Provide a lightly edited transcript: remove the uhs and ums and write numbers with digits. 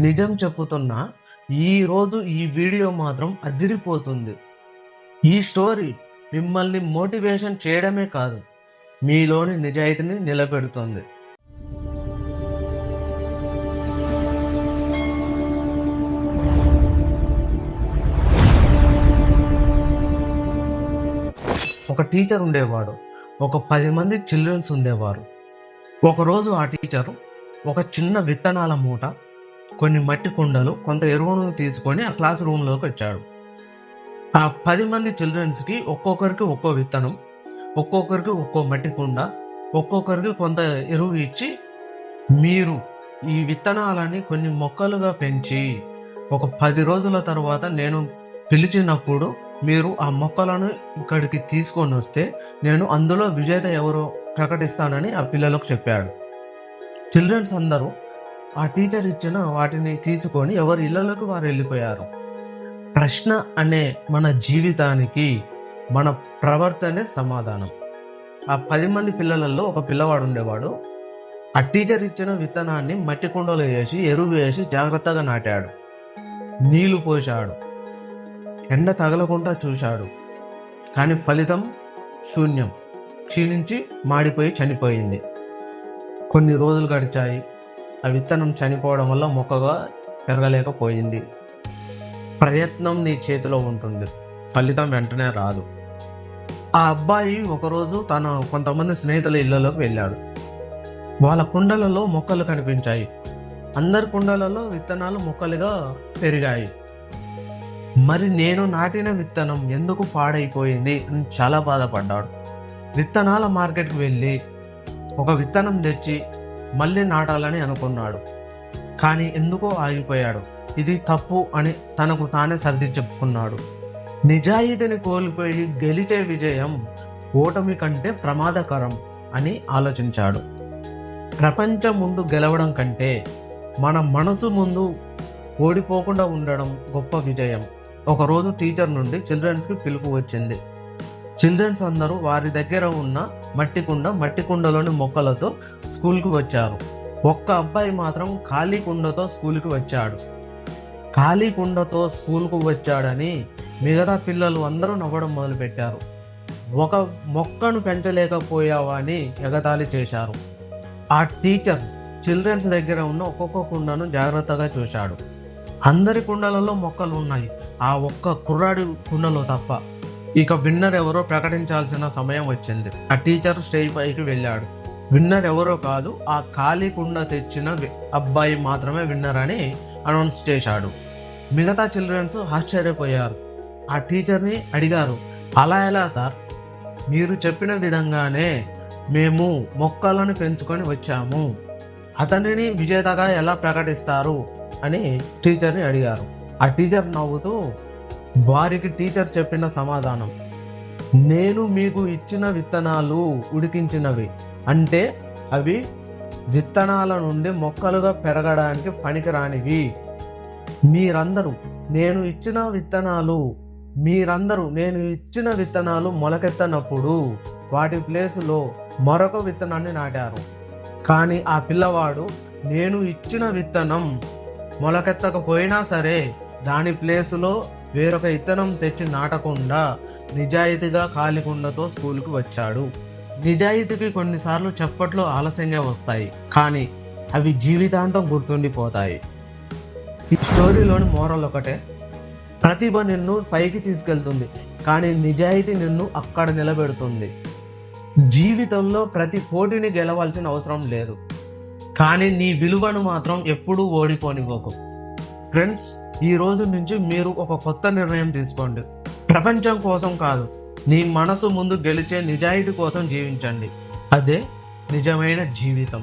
నిజం చెప్పుతున్నా, ఈరోజు ఈ వీడియో మాత్రం అదిరిపోతుంది. ఈ స్టోరీ మిమ్మల్ని మోటివేషన్ చేయడమే కాదు, మీలోని నిజాయితీని నిలబెడుతుంది. ఒక టీచర్ ఉండేవాడు. ఒక 10 మంది చిల్డ్రన్స్ ఉండేవారు. ఒకరోజు ఆ టీచరు ఒక చిన్న విత్తనాల మూట, కొన్ని మట్టి కుండలు, కొంత ఎరువును తీసుకొని ఆ క్లాస్ రూమ్లోకి వచ్చాడు. ఆ 10 మంది చిల్డ్రన్స్కి ఒక్కొక్కరికి ఒక్కో విత్తనం, ఒక్కొక్కరికి ఒక్కో మట్టి కుండ, ఒక్కొక్కరికి కొంత ఎరువు ఇచ్చి, మీరు ఈ విత్తనాలని కొన్ని మొక్కలుగా పెంచి ఒక 10 రోజుల తర్వాత నేను పిలిచినప్పుడు మీరు ఆ మొక్కలను ఇక్కడికి తీసుకొని వస్తే నేను అందులో విజేత ఎవరో ప్రకటిస్తానని ఆ పిల్లలకు చెప్పాడు. చిల్డ్రన్స్ అందరూ ఆ టీచర్ ఇచ్చిన వాటిని తీసుకొని ఎవరి ఇళ్లలోకి వారు వెళ్ళిపోయారు. ప్రశ్న అనే మన జీవితానికి మన ప్రవర్తనే సమాధానం. ఆ 10 మంది పిల్లలలో ఒక పిల్లవాడు ఉండేవాడు. ఆ టీచర్ ఇచ్చిన విత్తనాన్ని మట్టి కుండలో వేసి ఎరువు వేసి జాగ్రత్తగా నాటాడు. నీళ్లు పోశాడు. ఎండ తగలకుండా చూశాడు. కానీ ఫలితం శూన్యం. క్షీణించి మాడిపోయి చనిపోయింది. కొన్ని రోజులు గడిచాయి. ఆ విత్తనం చనిపోవడం వల్ల మొక్కగా పెరగలేకపోయింది. ప్రయత్నం నీ చేతిలో ఉంటుంది, ఫలితం వెంటనే రాదు. ఆ అబ్బాయి ఒకరోజు తన కొంతమంది స్నేహితుల ఇళ్లలోకి వెళ్ళాడు. వాళ్ళ కుండలలో మొక్కలు కనిపించాయి. అందరి కుండలలో విత్తనాలు మొక్కలుగా పెరిగాయి. మరి నేను నాటిన విత్తనం ఎందుకు పాడైపోయింది అని చాలా బాధపడ్డాడు. విత్తనాల మార్కెట్కి వెళ్ళి ఒక విత్తనం తెచ్చి మళ్ళీ నాటాలని అనుకున్నాడు. కానీ ఎందుకో ఆగిపోయాడు. ఇది తప్పు అని తనకు తానే సర్ది చెప్పుకున్నాడు. నిజాయితీని కోల్పోయి గెలిచే విజయం ఓటమి కంటే ప్రమాదకరం అని ఆలోచించాడు. ప్రపంచం ముందు గెలవడం కంటే మన మనసు ముందు ఓడిపోకుండా ఉండడం గొప్ప విజయం. ఒకరోజు టీచర్ నుండి చిల్డ్రన్స్కి పిలుపు వచ్చింది. చిల్డ్రన్స్ అందరూ వారి దగ్గర ఉన్న మట్టి కుండలోని మొక్కలతో స్కూల్కి వచ్చారు. ఒక్క అబ్బాయి మాత్రం ఖాళీ కుండతో స్కూల్కి వచ్చాడు. ఖాళీ కుండతో స్కూల్కు వచ్చాడని మిగతా పిల్లలు అందరూ నవ్వడం మొదలుపెట్టారు. ఒక మొక్కను పెంచలేకపోయావా అని ఎగతాళి చేశారు. ఆ టీచర్ చిల్డ్రన్స్ దగ్గర ఉన్న ఒక్కొక్క కుండను జాగ్రత్తగా చూశాడు. అందరి కుండలలో మొక్కలు ఉన్నాయి, ఆ ఒక్క కుర్రాడి కుండలో తప్ప. ఇక విన్నర్ ఎవరో ప్రకటించాల్సిన సమయం వచ్చింది. ఆ టీచర్ స్టేజ్ పైకి వెళ్ళాడు. విన్నర్ ఎవరో కాదు, ఆ ఖాళీ కుండ తెచ్చిన అబ్బాయి మాత్రమే విన్నర్ అని అనౌన్స్ చేశాడు. మిగతా చిల్డ్రన్స్ ఆశ్చర్యపోయారు. ఆ టీచర్ని అడిగారు, అలా ఎలా సార్? మీరు చెప్పిన విధంగానే మేము మొక్కలను పెంచుకొని వచ్చాము, అతనిని విజేతగా ఎలా ప్రకటిస్తారు అని టీచర్ని అడిగారు. ఆ టీచర్ నవ్వుతూ వారికి టీచర్ చెప్పిన సమాధానం, నేను మీకు ఇచ్చిన విత్తనాలు ఉడికించినవి, అంటే అవి విత్తనాల నుండి మొక్కలుగా పెరగడానికి పనికిరానివి. మీరందరూ నేను ఇచ్చిన విత్తనాలు మొలకెత్తనప్పుడు వాటి ప్లేసులో మరొక విత్తనాన్ని నాటారు. కానీ ఆ పిల్లవాడు నేను ఇచ్చిన విత్తనం మొలకెత్తకపోయినా సరే దాని ప్లేసులో వేరొక విత్తనం తెచ్చి నాటకుండా నిజాయితీగా ఖాళీకుండతో స్కూల్కి వచ్చాడు. నిజాయితీకి కొన్నిసార్లు చప్పట్లు ఆలస్యంగా వస్తాయి, కానీ అవి జీవితాంతం గుర్తుండిపోతాయి. ఈ స్టోరీలోని మోరల్ ఒకటే, ప్రతిభ నిన్ను పైకి తీసుకెళ్తుంది, కానీ నిజాయితీ నిన్ను అక్కడ నిలబెడుతుంది. జీవితంలో ప్రతి పోటీని గెలవాల్సిన అవసరం లేదు, కానీ నీ విలువను మాత్రం ఎప్పుడూ ఓడిపోనివ్వకు. ఫ్రెండ్స్, ఈ రోజు నుంచి మీరు ఒక కొత్త నిర్ణయం తీసుకోండి. ప్రపంచం కోసం కాదు, నీ మనసు ముందు గెలిచే నిజాయితీ కోసం జీవించండి. అదే నిజమైన జీవితం.